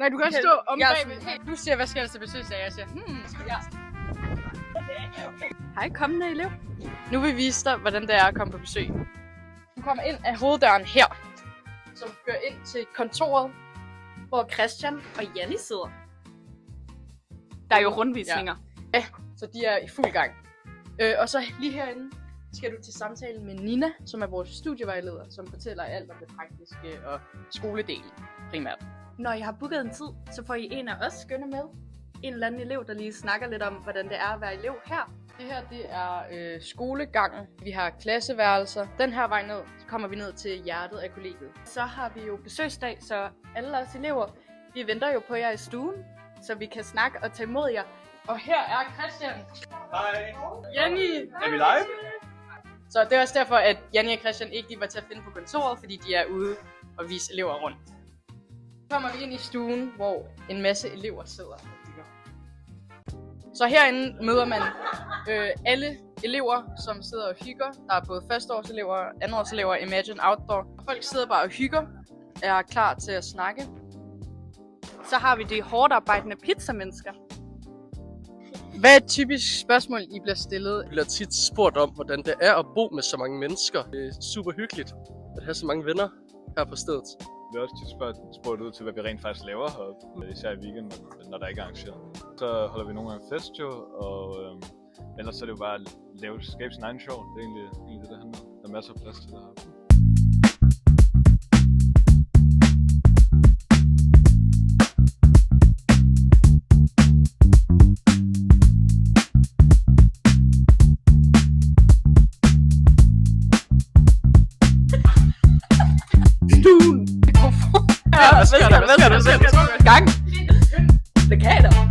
Nej, du kan også stå om Jeg er bagved. Hey, du siger, hvad skal der til besøgsdag? Jeg siger, Ja. Hej, kommende elev. Nu vil vi vise dig, hvordan det er at komme på besøg. Du kommer ind af hoveddøren her, som fører ind til kontoret, Hvor Christian og Janni sidder. Der er jo rundvisninger. Ja, så de er i fuld gang. Og så lige herinde skal du til samtale med Nina, som er vores studievejleder, som fortæller alt om det praktiske og skoledelen primært. Når I har booket en tid, så får I en af os skønne med. En eller anden elev, der lige snakker lidt om, hvordan det er at være elev her. Det her, det er skolegangen. Vi har klasseværelser. Den her vej ned, så kommer vi ned til hjertet af kollegiet. Så har vi jo besøgsdag, så alle os elever, vi venter jo på jer i stuen, så vi kan snakke og tage imod jer. Og her er Christian. Hej. Janni. Er vi live? Så det er også derfor, at Janni og Christian ikke lige var til at finde på kontoret, fordi de er ude og vise elever rundt. Så kommer vi ind i stuen, hvor en masse elever sidder og hygger. Så herinde møder man alle elever, som sidder og hygger. Der er både førsteårselever, andenårselever, Imagine Outdoor. Og folk sidder bare og hygger, er klar til at snakke. Så har vi de hårdt arbejdende pizzamennesker. Hvad er et typisk spørgsmål, I bliver stillet? Jeg bliver tit spurgt om, hvordan det er at bo med så mange mennesker. Det er super hyggeligt at have så mange venner her på stedet. Vi er også tit spurgt ud til, hvad vi rent faktisk laver heroppe, især i weekenden, når der ikke er arrangeret. Så holder vi nogle gange fest jo, og ellers så er det jo bare at skabe sin egen show. Det er egentlig det, der handler om. Der er masser af plads til det her. Hvad sker der? Gang! Plakater!